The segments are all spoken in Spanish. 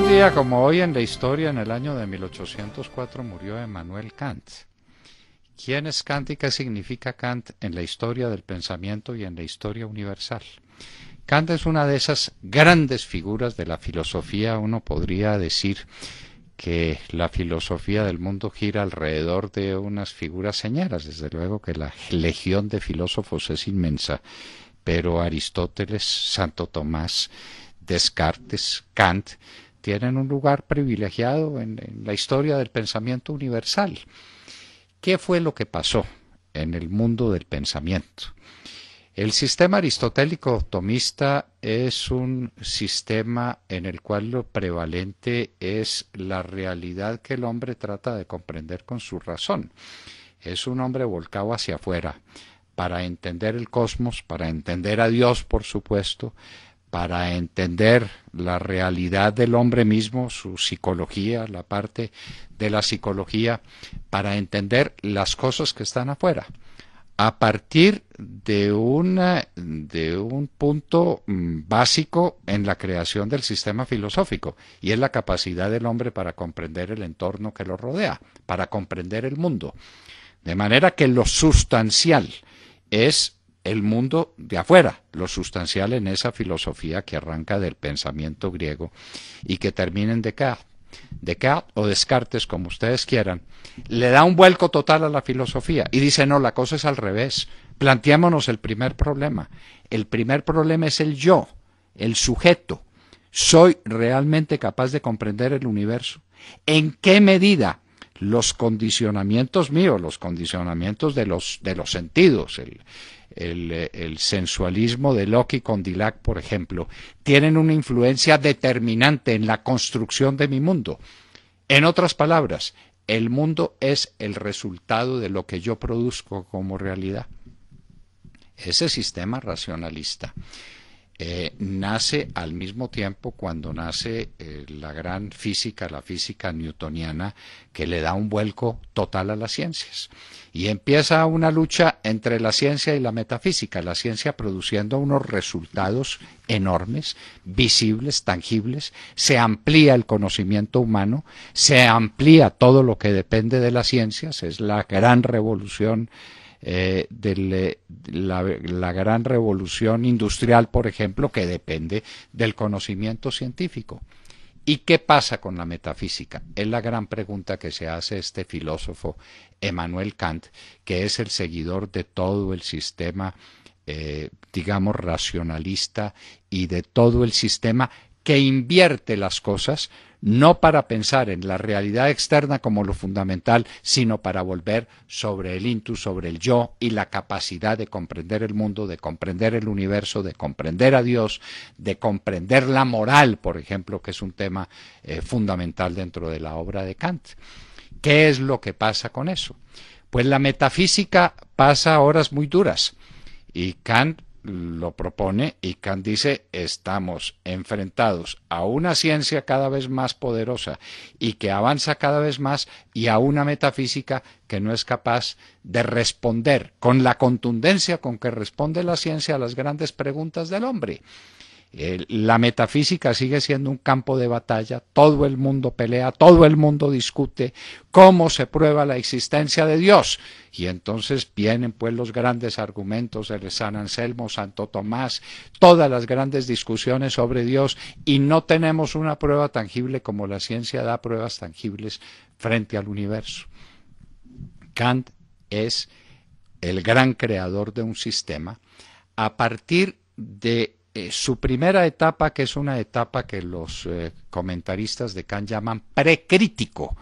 día como hoy en la historia, en el año de 1804, murió Emmanuel Kant. ¿Quién es Kant y qué significa Kant en la historia del pensamiento y en la historia universal? Kant es una de esas grandes figuras de la filosofía. Uno podría decir que la filosofía del mundo gira alrededor de unas figuras señeras. Desde luego que la legión de filósofos es inmensa, pero Aristóteles, Santo Tomás, Descartes, Kant tienen un lugar privilegiado en la historia del pensamiento universal. ¿Qué fue lo que pasó en el mundo del pensamiento? El sistema aristotélico tomista es un sistema en el cual lo prevalente es la realidad que el hombre trata de comprender con su razón. Es un hombre volcado hacia afuera para entender el cosmos, para entender a Dios, por supuesto, para entender la realidad del hombre mismo, su psicología, la parte de la psicología, para entender las cosas que están afuera, a partir de un punto básico en la creación del sistema filosófico, y es la capacidad del hombre para comprender el entorno que lo rodea, para comprender el mundo. De manera que lo sustancial es el mundo de afuera, lo sustancial en esa filosofía que arranca del pensamiento griego y que termina en Descartes o Descartes, como ustedes quieran, le da un vuelco total a la filosofía y dice, no, la cosa es al revés. Planteémonos el primer problema. El primer problema es el yo, el sujeto. ¿Soy realmente capaz de comprender el universo? ¿En qué medida los condicionamientos míos, los condicionamientos de los sentidos, el sensualismo de Locke y Condillac, por ejemplo, tienen una influencia determinante en la construcción de mi mundo? En otras palabras, el mundo es el resultado de lo que yo produzco como realidad. Ese sistema racionalista nace al mismo tiempo cuando nace la gran física, la física newtoniana, que le da un vuelco total a las ciencias. Y empieza una lucha entre la ciencia y la metafísica, la ciencia produciendo unos resultados enormes, visibles, tangibles, se amplía el conocimiento humano, se amplía todo lo que depende de las ciencias, es la gran revolución la gran revolución industrial, por ejemplo, que depende del conocimiento científico. ¿Y qué pasa con la metafísica? Es la gran pregunta que se hace este filósofo Emmanuel Kant, que es el seguidor de todo el sistema, digamos, racionalista y de todo el sistema que invierte las cosas, no para pensar en la realidad externa como lo fundamental, sino para volver sobre el intus, sobre el yo y la capacidad de comprender el mundo, de comprender el universo, de comprender a Dios, de comprender la moral, por ejemplo, que es un tema fundamental dentro de la obra de Kant. ¿Qué es lo que pasa con eso? Pues la metafísica pasa horas muy duras y Kant lo propone y Kant dice, estamos enfrentados a una ciencia cada vez más poderosa y que avanza cada vez más y a una metafísica que no es capaz de responder con la contundencia con que responde la ciencia a las grandes preguntas del hombre. La metafísica sigue siendo un campo de batalla, todo el mundo pelea, todo el mundo discute cómo se prueba la existencia de Dios. Y entonces vienen pues los grandes argumentos de San Anselmo, Santo Tomás, todas las grandes discusiones sobre Dios, y no tenemos una prueba tangible como la ciencia da pruebas tangibles frente al universo. Kant es el gran creador de un sistema a partir de su primera etapa, que es una etapa que los comentaristas de Kant llaman precrítico,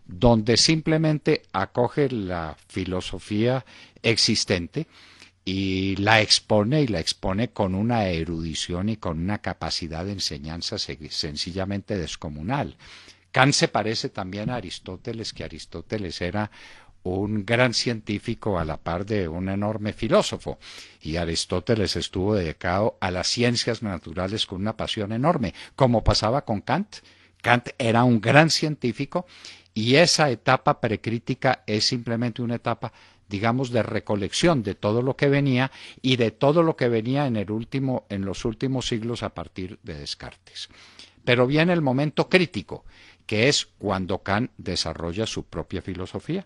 donde simplemente acoge la filosofía existente y la expone con una erudición y con una capacidad de enseñanza sencillamente descomunal. Kant se parece también a Aristóteles, que Aristóteles era un gran científico a la par de un enorme filósofo, y Aristóteles estuvo dedicado a las ciencias naturales con una pasión enorme, como pasaba con Kant. Kant era un gran científico y esa etapa precrítica es simplemente una etapa, digamos, de recolección de todo lo que venía y de todo lo que venía en los últimos siglos a partir de Descartes. Pero viene el momento crítico, que es cuando Kant desarrolla su propia filosofía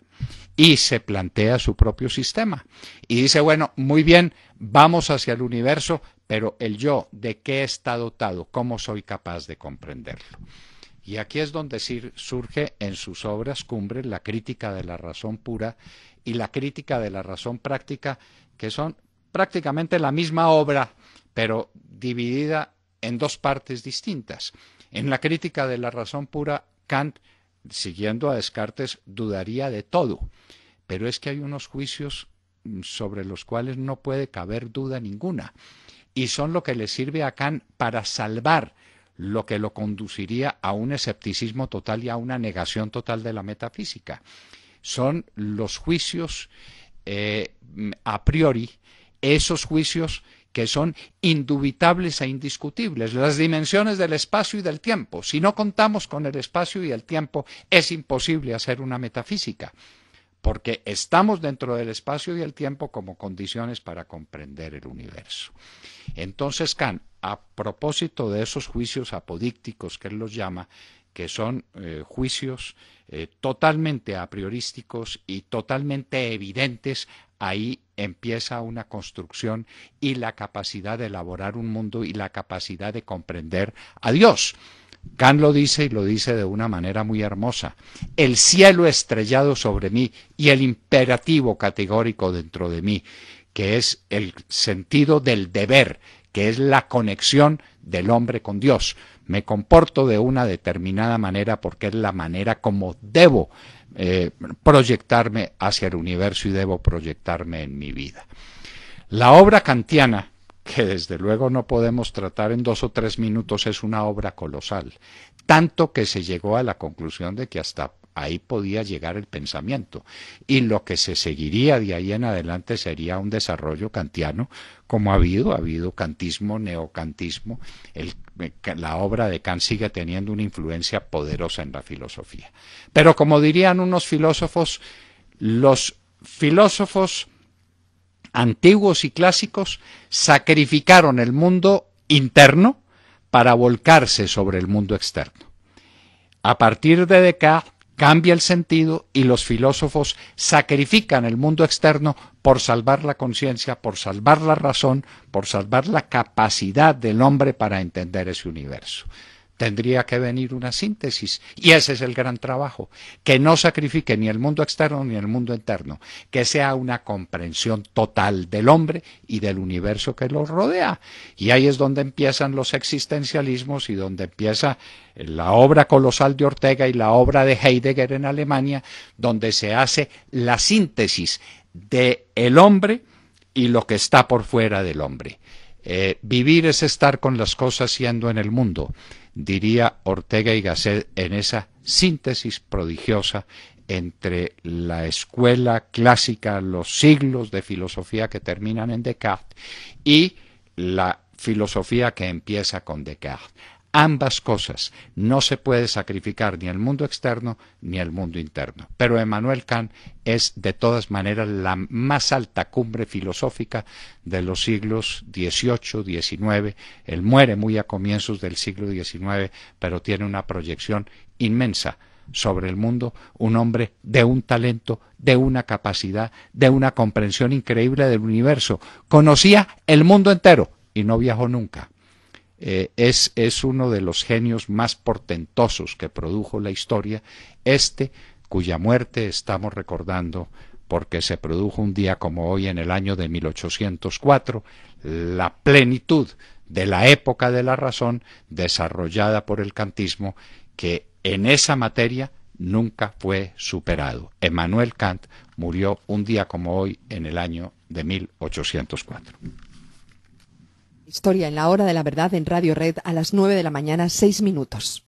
y se plantea su propio sistema. Y dice, bueno, muy bien, vamos hacia el universo, pero el yo, ¿de qué está dotado? ¿Cómo soy capaz de comprenderlo? Y aquí es donde surge en sus obras cumbres la crítica de la razón pura y la crítica de la razón práctica, que son prácticamente la misma obra, pero dividida en dos partes distintas. En la crítica de la razón pura, Kant, siguiendo a Descartes, dudaría de todo, pero es que hay unos juicios sobre los cuales no puede caber duda ninguna, y son lo que le sirve a Kant para salvar lo que lo conduciría a un escepticismo total y a una negación total de la metafísica. Son los juicios a priori, esos juicios que son indubitables e indiscutibles, las dimensiones del espacio y del tiempo. Si no contamos con el espacio y el tiempo, es imposible hacer una metafísica, porque estamos dentro del espacio y el tiempo como condiciones para comprender el universo. Entonces Kant, a propósito de esos juicios apodícticos que él los llama, que son juicios totalmente a priorísticos y totalmente evidentes, ahí empieza una construcción y la capacidad de elaborar un mundo y la capacidad de comprender a Dios. Kant lo dice y lo dice de una manera muy hermosa. El cielo estrellado sobre mí y el imperativo categórico dentro de mí, que es el sentido del deber, que es la conexión del hombre con Dios. Me comporto de una determinada manera porque es la manera como debo proyectarme hacia el universo y debo proyectarme en mi vida. La obra kantiana, que desde luego no podemos tratar en 2 o 3 minutos, es una obra colosal, tanto que se llegó a la conclusión de que hasta ahí podía llegar el pensamiento, y lo que se seguiría de ahí en adelante sería un desarrollo kantiano, como ha habido kantismo, neocantismo. La obra de Kant sigue teniendo una influencia poderosa en la filosofía. Pero como dirían unos filósofos, los filósofos antiguos y clásicos sacrificaron el mundo interno para volcarse sobre el mundo externo. A partir de Descartes cambia el sentido y los filósofos sacrifican el mundo externo por salvar la conciencia, por salvar la razón, por salvar la capacidad del hombre para entender ese universo. Tendría que venir una síntesis, y ese es el gran trabajo, que no sacrifique ni el mundo externo ni el mundo interno, que sea una comprensión total del hombre y del universo que lo rodea. Y ahí es donde empiezan los existencialismos y donde empieza la obra colosal de Ortega y la obra de Heidegger en Alemania, donde se hace la síntesis del hombre y lo que está por fuera del hombre. Vivir es estar con las cosas siendo en el mundo, diría Ortega y Gasset en esa síntesis prodigiosa entre la escuela clásica, los siglos de filosofía que terminan en Descartes y la filosofía que empieza con Descartes. Ambas cosas, no se puede sacrificar ni el mundo externo ni el mundo interno. Pero Emmanuel Kant es de todas maneras la más alta cumbre filosófica de los siglos XVIII, XIX. Él muere muy a comienzos del siglo XIX, pero tiene una proyección inmensa sobre el mundo, un hombre de un talento, de una capacidad, de una comprensión increíble del universo. Conocía el mundo entero y no viajó nunca. Es uno de los genios más portentosos que produjo la historia, cuya muerte estamos recordando porque se produjo un día como hoy en el año de 1804, la plenitud de la época de la razón desarrollada por el kantismo, que en esa materia nunca fue superado. Emmanuel Kant murió un día como hoy en el año de 1804. Historia en la hora de la verdad en Radio Red a las 9 de la mañana, 6 minutos.